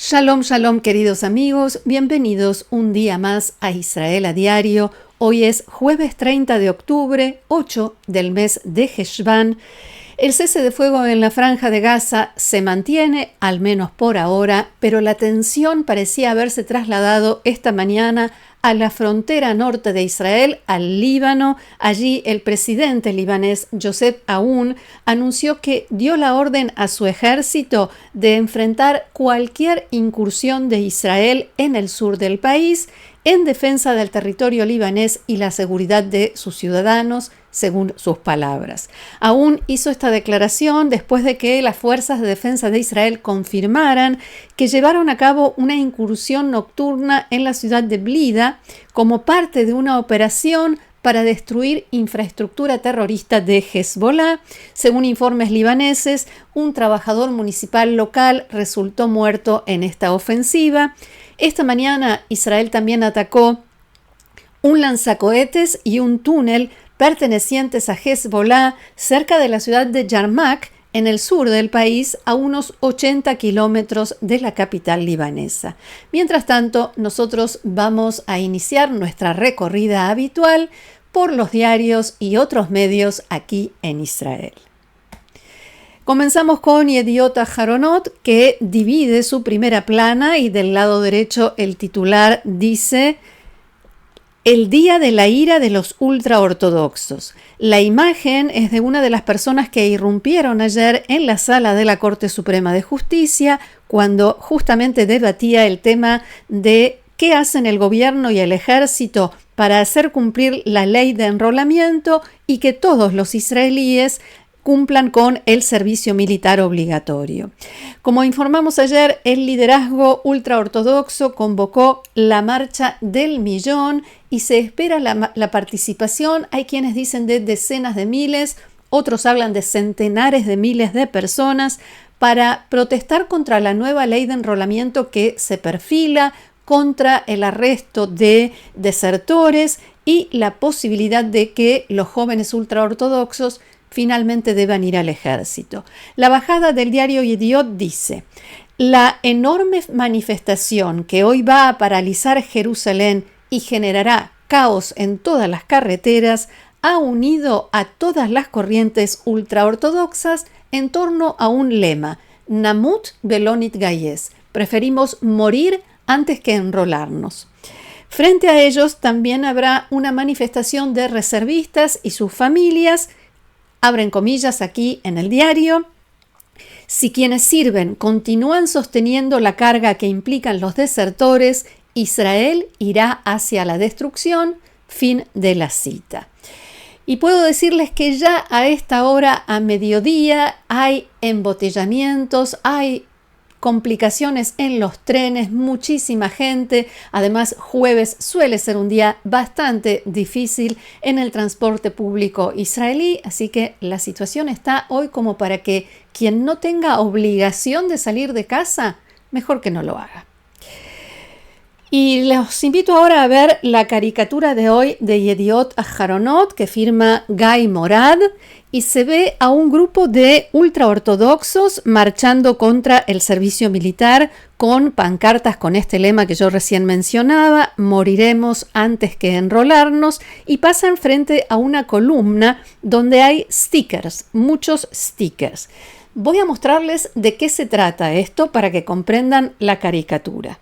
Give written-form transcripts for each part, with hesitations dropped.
Shalom, shalom, queridos amigos, bienvenidos un día más a Israel a Diario. Hoy es jueves 30 de octubre, 8 del mes de Heshvan. El cese de fuego en la franja de Gaza se mantiene, al menos por ahora, pero la tensión parecía haberse trasladado esta mañana a la frontera norte de Israel, al Líbano. Allí el presidente libanés Joseph Aoun anunció que dio la orden a su ejército de enfrentar cualquier incursión de Israel en el sur del país en defensa del territorio libanés y la seguridad de sus ciudadanos, según sus palabras. Aoun hizo esta declaración después de que las fuerzas de defensa de Israel confirmaran que llevaron a cabo una incursión nocturna en la ciudad de Blida como parte de una operación para destruir infraestructura terrorista de Hezbollah. Según informes libaneses, un trabajador municipal local resultó muerto en esta ofensiva. Esta mañana Israel también atacó un lanzacohetes y un túnel pertenecientes a Hezbollah cerca de la ciudad de Yarmak, en el sur del país, a unos 80 kilómetros de la capital libanesa. Mientras tanto, nosotros vamos a iniciar nuestra recorrida habitual por los diarios y otros medios aquí en Israel. Comenzamos con Yediot Aharonot, que divide su primera plana y del lado derecho el titular dice: el día de la ira de los ultraortodoxos. La imagen es de una de las personas que irrumpieron ayer en la sala de la Corte Suprema de Justicia cuando justamente debatía el tema de qué hacen el gobierno y el ejército para hacer cumplir la ley de enrolamiento y que todos los israelíes cumplan con el servicio militar obligatorio. Como informamos ayer, el liderazgo ultraortodoxo convocó la Marcha del Millón y se espera la participación. Hay quienes dicen de decenas de miles, otros hablan de centenares de miles de personas para protestar contra la nueva ley de enrolamiento que se perfila, contra el arresto de desertores y la posibilidad de que los jóvenes ultraortodoxos finalmente deban ir al ejército. La bajada del diario Yediot dice: la enorme manifestación que hoy va a paralizar Jerusalén y generará caos en todas las carreteras ha unido a todas las corrientes ultraortodoxas en torno a un lema: Namut velo nitgayes, preferimos morir antes que enrolarnos. Frente a ellos también habrá una manifestación de reservistas y sus familias. Abren comillas aquí en el diario: si quienes sirven continúan sosteniendo la carga que implican los desertores, Israel irá hacia la destrucción. Fin de la cita. Y puedo decirles que ya a esta hora, a mediodía, hay embotellamientos, hay complicaciones en los trenes, muchísima gente. Además, jueves suele ser un día bastante difícil en el transporte público israelí, así que la situación está hoy como para que quien no tenga obligación de salir de casa, mejor que no lo haga. Y les invito ahora a ver la caricatura de hoy de Yediot Aharonot que firma Guy Morad, y se ve a un grupo de ultraortodoxos marchando contra el servicio militar con pancartas con este lema que yo recién mencionaba: moriremos antes que enrolarnos, y pasan frente a una columna donde hay stickers, muchos stickers. Voy a mostrarles de qué se trata esto para que comprendan la caricatura.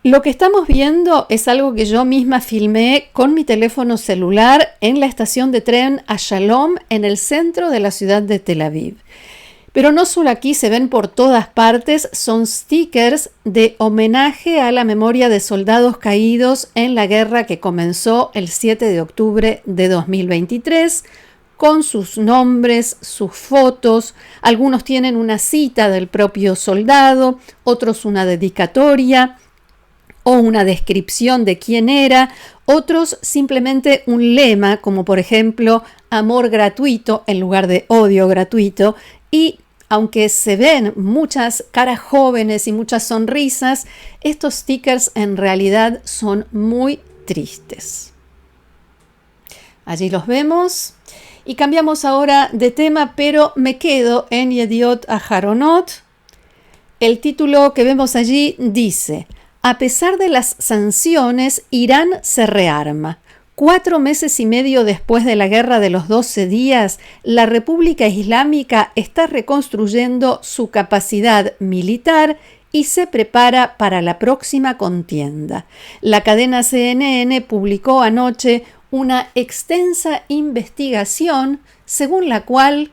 Lo que estamos viendo es algo que yo misma filmé con mi teléfono celular en la estación de tren a Shalom, en el centro de la ciudad de Tel Aviv. Pero no solo aquí, se ven por todas partes, son stickers de homenaje a la memoria de soldados caídos en la guerra que comenzó el 7 de octubre de 2023, con sus nombres, sus fotos. Algunos tienen una cita del propio soldado, otros una dedicatoria o una descripción de quién era, otros simplemente un lema, como por ejemplo amor gratuito en lugar de odio gratuito. Y aunque se ven muchas caras jóvenes y muchas sonrisas, estos stickers en realidad son muy tristes. Allí los vemos. Y cambiamos ahora de tema, pero me quedo en Yediot Aharonot. El título que vemos allí dice: a pesar de las sanciones, Irán se rearma. 4 meses y medio después de la Guerra de los 12 días, la República Islámica está reconstruyendo su capacidad militar y se prepara para la próxima contienda. La cadena CNN publicó anoche una extensa investigación según la cual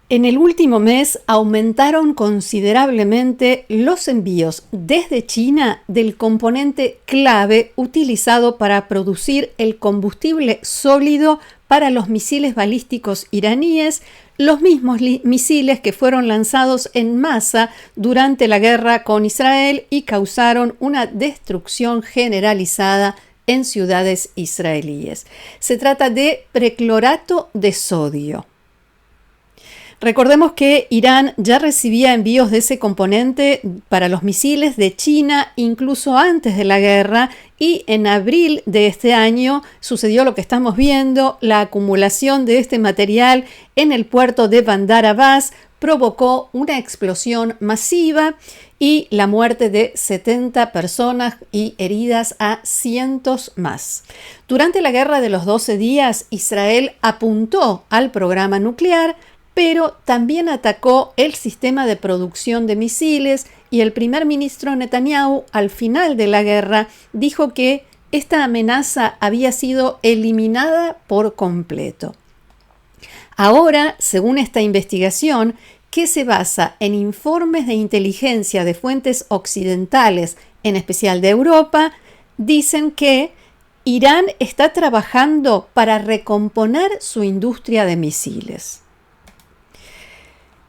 en el último mes aumentaron considerablemente los envíos desde China del componente clave utilizado para producir el combustible sólido para los misiles balísticos iraníes, los mismos misiles que fueron lanzados en masa durante la guerra con Israel y causaron una destrucción generalizada en ciudades israelíes. Se trata de perclorato de sodio. Recordemos que Irán ya recibía envíos de ese componente para los misiles de China incluso antes de la guerra, y en abril de este año sucedió lo que estamos viendo. La acumulación de este material en el puerto de Bandar Abbas provocó una explosión masiva y la muerte de 70 personas y heridas a cientos más. Durante la Guerra de los 12 días, Israel apuntó al programa nuclear, pero también atacó el sistema de producción de misiles, y el primer ministro Netanyahu, al final de la guerra, dijo que esta amenaza había sido eliminada por completo. Ahora, según esta investigación, que se basa en informes de inteligencia de fuentes occidentales, en especial de Europa, dicen que Irán está trabajando para recomponer su industria de misiles.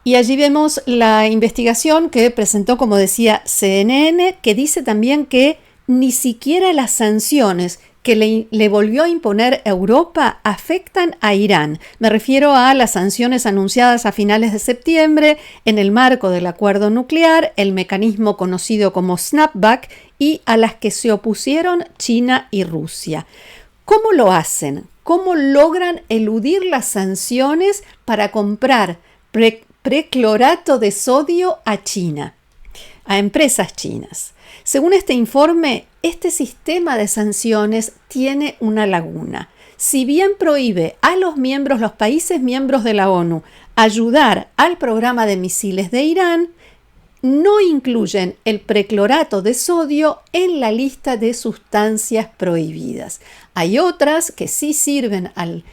Y allí vemos la investigación que presentó, como decía, CNN, que dice también que ni siquiera las sanciones que le volvió a imponer Europa afectan a Irán. Me refiero a las sanciones anunciadas a finales de septiembre en el marco del acuerdo nuclear, el mecanismo conocido como snapback, y a las que se opusieron China y Rusia. ¿Cómo lo hacen? ¿Cómo logran eludir las sanciones para comprar perclorato de sodio a China, a empresas chinas? Según este informe, este sistema de sanciones tiene una laguna. Si bien prohíbe a los países miembros de la ONU ayudar al programa de misiles de Irán, no incluyen el perclorato de sodio en la lista de sustancias prohibidas. Hay otras que sí sirven al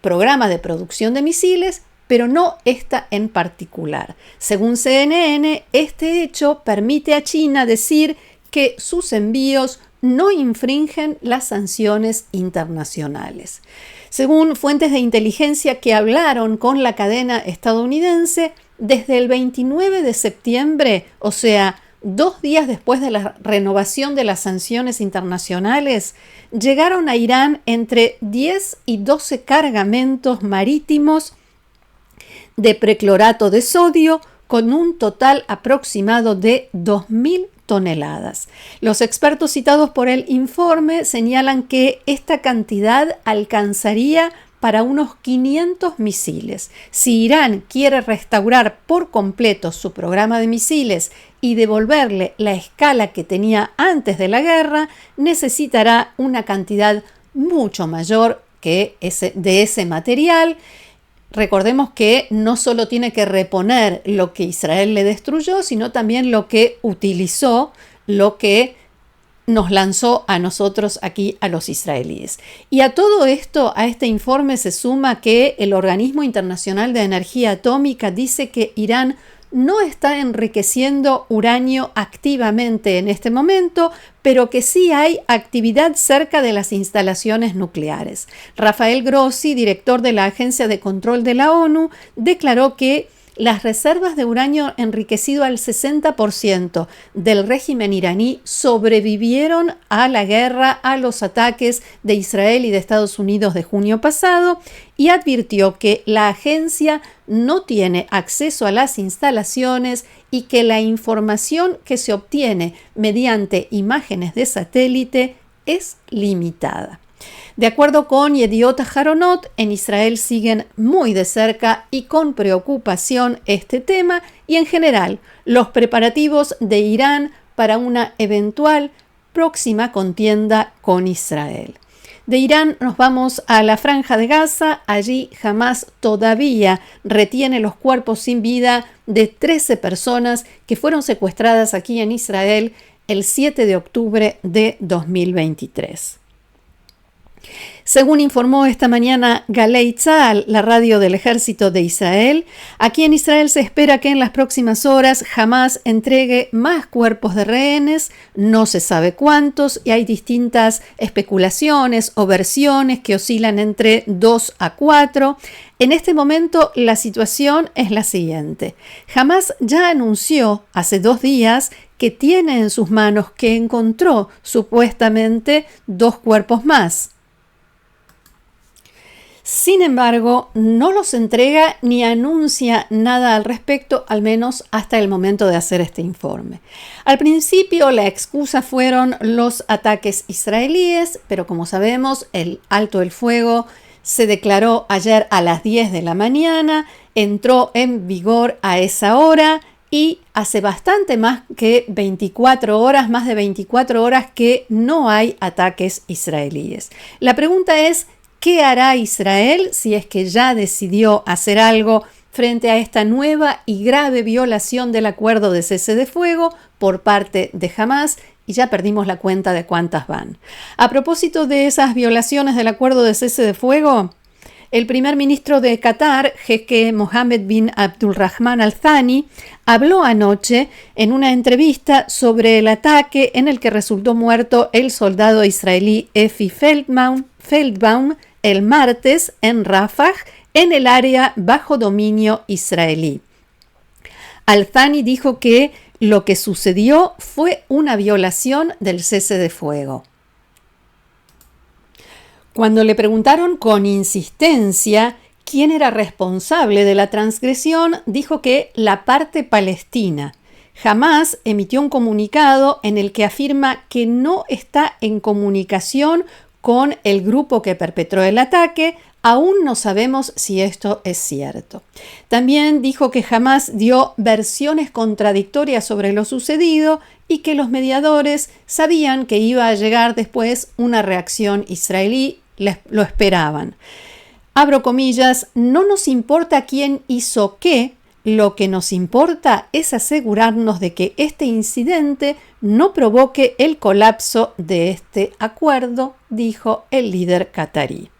programa de producción de misiles, pero no esta en particular. Según CNN, este hecho permite a China decir que sus envíos no infringen las sanciones internacionales. Según fuentes de inteligencia que hablaron con la cadena estadounidense, desde el 29 de septiembre, o sea, 2 días después de la renovación de las sanciones internacionales, llegaron a Irán entre 10 y 12 cargamentos marítimos de perclorato de sodio, con un total aproximado de 2.000 toneladas. Los expertos citados por el informe señalan que esta cantidad alcanzaría para unos 500 misiles. Si Irán quiere restaurar por completo su programa de misiles y devolverle la escala que tenía antes de la guerra, necesitará una cantidad mucho mayor que de ese material. Recordemos que no solo tiene que reponer lo que Israel le destruyó, sino también lo que utilizó, lo que nos lanzó a nosotros aquí, a los israelíes. Y a todo esto, a este informe se suma que el Organismo Internacional de Energía Atómica dice que Irán no está enriqueciendo uranio activamente en este momento, pero que sí hay actividad cerca de las instalaciones nucleares. Rafael Grossi, director de la Agencia de Control de la ONU, declaró que las reservas de uranio enriquecido al 60% del régimen iraní sobrevivieron a la guerra, a los ataques de Israel y de Estados Unidos de junio pasado, y advirtió que la agencia no tiene acceso a las instalaciones y que la información que se obtiene mediante imágenes de satélite es limitada. De acuerdo con Yediot Aharonot, en Israel siguen muy de cerca y con preocupación este tema y en general los preparativos de Irán para una eventual próxima contienda con Israel. De Irán nos vamos a la Franja de Gaza. Allí Hamás todavía retiene los cuerpos sin vida de 13 personas que fueron secuestradas aquí en Israel el 7 de octubre de 2023. Según informó esta mañana Galei Tzahal, la radio del ejército de Israel, aquí en Israel se espera que en las próximas horas Hamás entregue más cuerpos de rehenes, no se sabe cuántos, y hay distintas especulaciones o versiones que oscilan entre 2 a 4. En este momento la situación es la siguiente. Hamás ya anunció hace 2 días que tiene en sus manos que encontró supuestamente 2 cuerpos más. Sin embargo, no los entrega ni anuncia nada al respecto, al menos hasta el momento de hacer este informe. Al principio la excusa fueron los ataques israelíes, pero como sabemos, el alto el fuego se declaró ayer a las 10 de la mañana, entró en vigor a esa hora y hace bastante más de 24 horas que no hay ataques israelíes. La pregunta es, ¿qué hará Israel si es que ya decidió hacer algo frente a esta nueva y grave violación del acuerdo de cese de fuego por parte de Hamás? Y ya perdimos la cuenta de cuántas van. A propósito de esas violaciones del acuerdo de cese de fuego, el primer ministro de Qatar, jeque Mohammed bin Abdulrahman Al Thani, habló anoche en una entrevista sobre el ataque en el que resultó muerto el soldado israelí Efi Feldbaum el martes en Rafah, en el área bajo dominio israelí. Al Thani dijo que lo que sucedió fue una violación del cese de fuego. Cuando le preguntaron con insistencia quién era responsable de la transgresión, dijo que la parte palestina. Hamás emitió un comunicado en el que afirma que no está en comunicación con el grupo que perpetró el ataque. Aún no sabemos si esto es cierto. También dijo que Hamás dio versiones contradictorias sobre lo sucedido y que los mediadores sabían que iba a llegar después una reacción israelí, lo esperaban. Abro comillas, no nos importa quién hizo qué, lo que nos importa es asegurarnos de que este incidente no provoque el colapso de este acuerdo, dijo el líder catarí.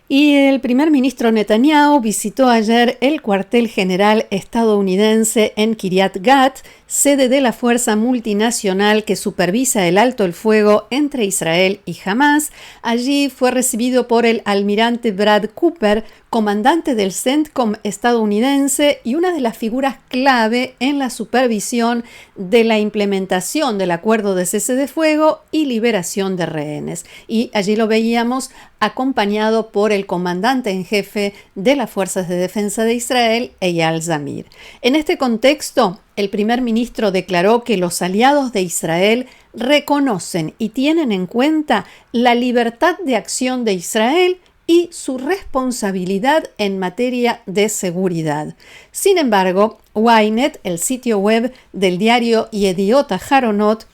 Y el primer ministro Netanyahu visitó ayer el cuartel general estadounidense en Kiryat Gat, sede de la fuerza multinacional que supervisa el alto el fuego entre Israel y Hamás. Allí fue recibido por el almirante Brad Cooper, comandante del CENTCOM estadounidense y una de las figuras clave en la supervisión de la implementación del acuerdo de cese de fuego y liberación de rehenes. Y allí lo veíamos acompañado por el comandante en jefe de las Fuerzas de Defensa de Israel, Eyal Zamir. En este contexto, el primer ministro declaró que los aliados de Israel reconocen y tienen en cuenta la libertad de acción de Israel y su responsabilidad en materia de seguridad. Sin embargo, Ynet, el sitio web del diario Yediot Aharonot,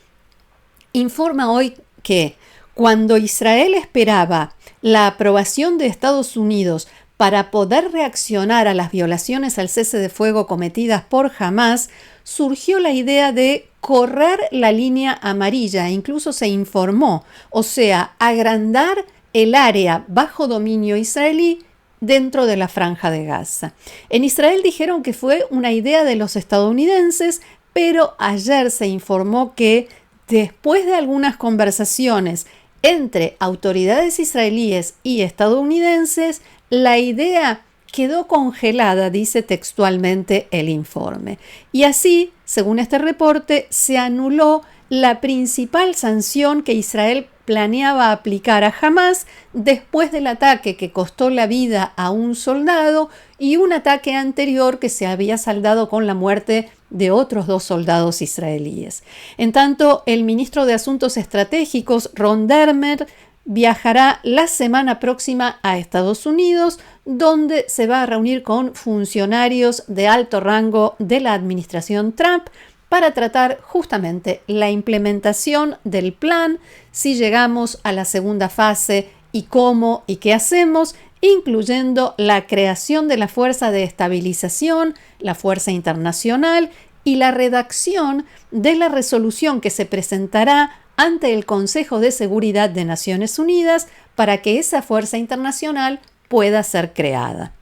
informa hoy que cuando Israel esperaba la aprobación de Estados Unidos para poder reaccionar a las violaciones al cese de fuego cometidas por Hamás, surgió la idea de correr la línea amarilla, incluso se informó, o sea, agrandar el área bajo dominio israelí dentro de la Franja de Gaza. En Israel dijeron que fue una idea de los estadounidenses, pero ayer se informó que después de algunas conversaciones entre autoridades israelíes y estadounidenses, la idea quedó congelada, dice textualmente el informe. Y así, según este reporte, se anuló la principal sanción que Israel planeaba aplicar a Hamás después del ataque que costó la vida a un soldado y un ataque anterior que se había saldado con la muerte de otros 2 soldados israelíes. En tanto, el ministro de Asuntos Estratégicos, Ron Dermer, viajará la semana próxima a Estados Unidos, donde se va a reunir con funcionarios de alto rango de la administración Trump para tratar justamente la implementación del plan, si llegamos a la segunda fase y cómo y qué hacemos, incluyendo la creación de la Fuerza de Estabilización, la Fuerza Internacional y la redacción de la resolución que se presentará ante el Consejo de Seguridad de Naciones Unidas para que esa fuerza internacional pueda ser creada.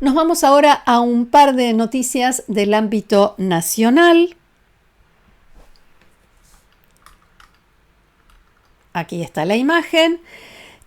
Nos vamos ahora a un par de noticias del ámbito nacional. Aquí está la imagen.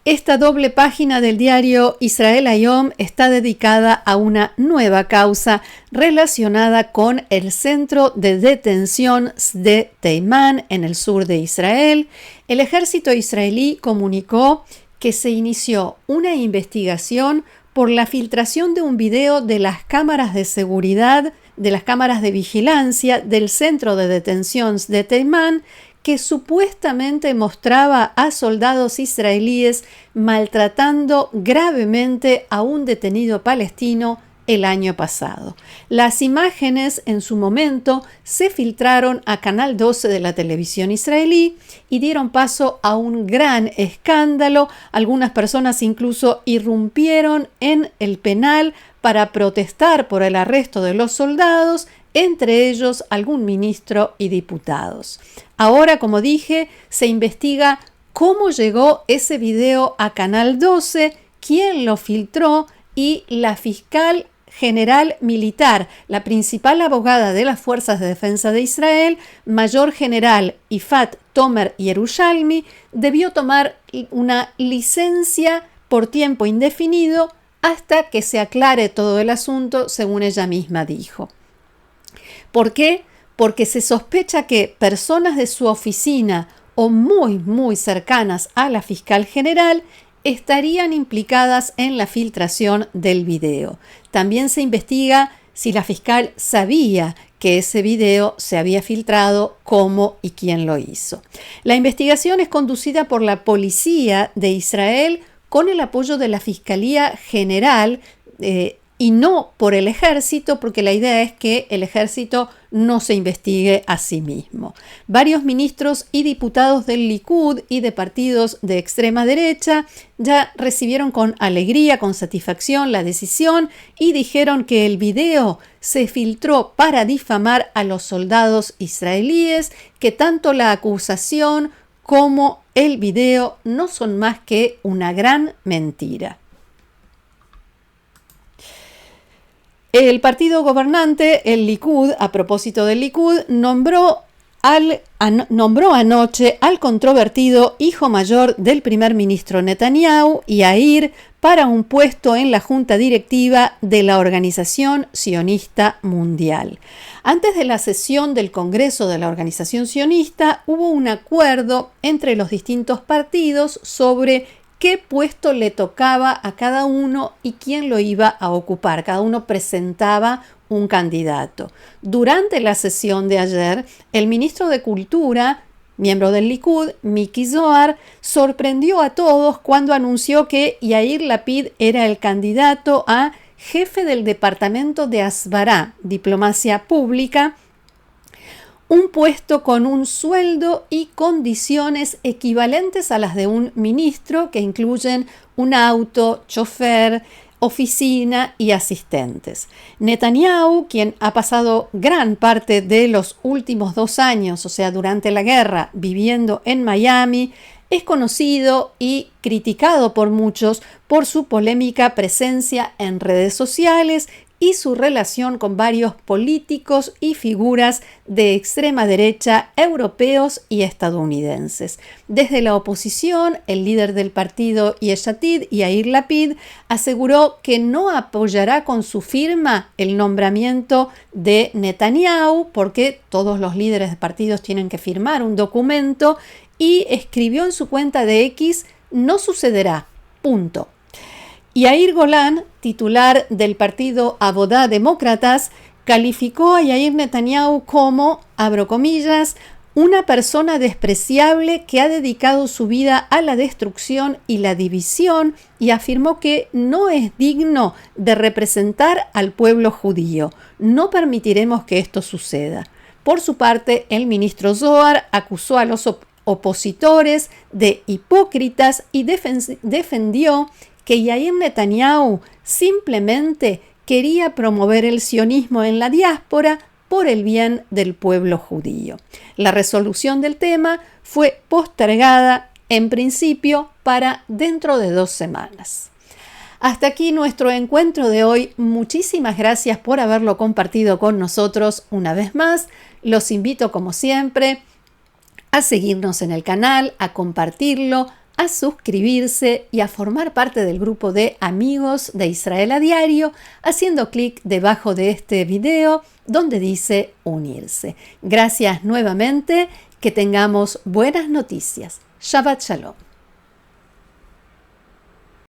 Esta doble página del diario Israel Hayom está dedicada a una nueva causa relacionada con el centro de detención de Teimán en el sur de Israel. El ejército israelí comunicó que se inició una investigación por la filtración de un video de las cámaras de seguridad, de las cámaras de vigilancia del centro de detención de Teimán, que supuestamente mostraba a soldados israelíes maltratando gravemente a un detenido palestino el año pasado. Las imágenes en su momento se filtraron a Canal 12 de la televisión israelí y dieron paso a un gran escándalo. Algunas personas incluso irrumpieron en el penal para protestar por el arresto de los soldados, entre ellos algún ministro y diputados. Ahora, como dije, se investiga cómo llegó ese video a Canal 12, quién lo filtró y la fiscal general militar, la principal abogada de las Fuerzas de Defensa de Israel, Mayor General Ifat Tomer Yerushalmi, debió tomar una licencia por tiempo indefinido hasta que se aclare todo el asunto, según ella misma dijo. ¿Por qué? Porque se sospecha que personas de su oficina o muy cercanas a la fiscal general estarían implicadas en la filtración del video. También se investiga si la fiscal sabía que ese video se había filtrado, cómo y quién lo hizo. La investigación es conducida por la Policía de Israel con el apoyo de la Fiscalía General y no por el ejército, porque la idea es que el ejército no se investigue a sí mismo. Varios ministros y diputados del Likud y de partidos de extrema derecha ya recibieron con alegría, con satisfacción la decisión y dijeron que el video se filtró para difamar a los soldados israelíes, que tanto la acusación como el video no son más que una gran mentira. El partido gobernante, el Likud, a propósito del Likud, nombró anoche al controvertido hijo mayor del primer ministro Netanyahu, Yair, para un puesto en la junta directiva de la Organización Sionista Mundial. Antes de la sesión del Congreso de la Organización Sionista, hubo un acuerdo entre los distintos partidos sobre qué puesto le tocaba a cada uno y quién lo iba a ocupar. Cada uno presentaba un candidato. Durante la sesión de ayer, el ministro de Cultura, miembro del Likud, Miki Zohar, sorprendió a todos cuando anunció que Yair Lapid era el candidato a jefe del departamento de Asbará, diplomacia pública, un puesto con un sueldo y condiciones equivalentes a las de un ministro, que incluyen un auto, chofer, oficina y asistentes. Netanyahu, quien ha pasado gran parte de los últimos 2 años, o sea, durante la guerra, viviendo en Miami, es conocido y criticado por muchos por su polémica presencia en redes sociales y su relación con varios políticos y figuras de extrema derecha europeos y estadounidenses. Desde la oposición, el líder del partido Yesh Atid, Yair Lapid, aseguró que no apoyará con su firma el nombramiento de Netanyahu, porque todos los líderes de partidos tienen que firmar un documento, y escribió en su cuenta de X: no sucederá, punto. Yair Golan, titular del partido Abodá Demócratas, calificó a Yair Netanyahu como, abro comillas, una persona despreciable que ha dedicado su vida a la destrucción y la división y afirmó que no es digno de representar al pueblo judío. No permitiremos que esto suceda. Por su parte, el ministro Zohar acusó a los opositores de hipócritas y defendió que Yair Netanyahu simplemente quería promover el sionismo en la diáspora por el bien del pueblo judío. La resolución del tema fue postergada en principio para dentro de 2 semanas. Hasta aquí nuestro encuentro de hoy. Muchísimas gracias por haberlo compartido con nosotros una vez más. Los invito, como siempre, a seguirnos en el canal, a compartirlo, a suscribirse y a formar parte del grupo de amigos de Israel a diario, haciendo clic debajo de este video donde dice unirse. Gracias nuevamente, que tengamos buenas noticias. Shabbat Shalom.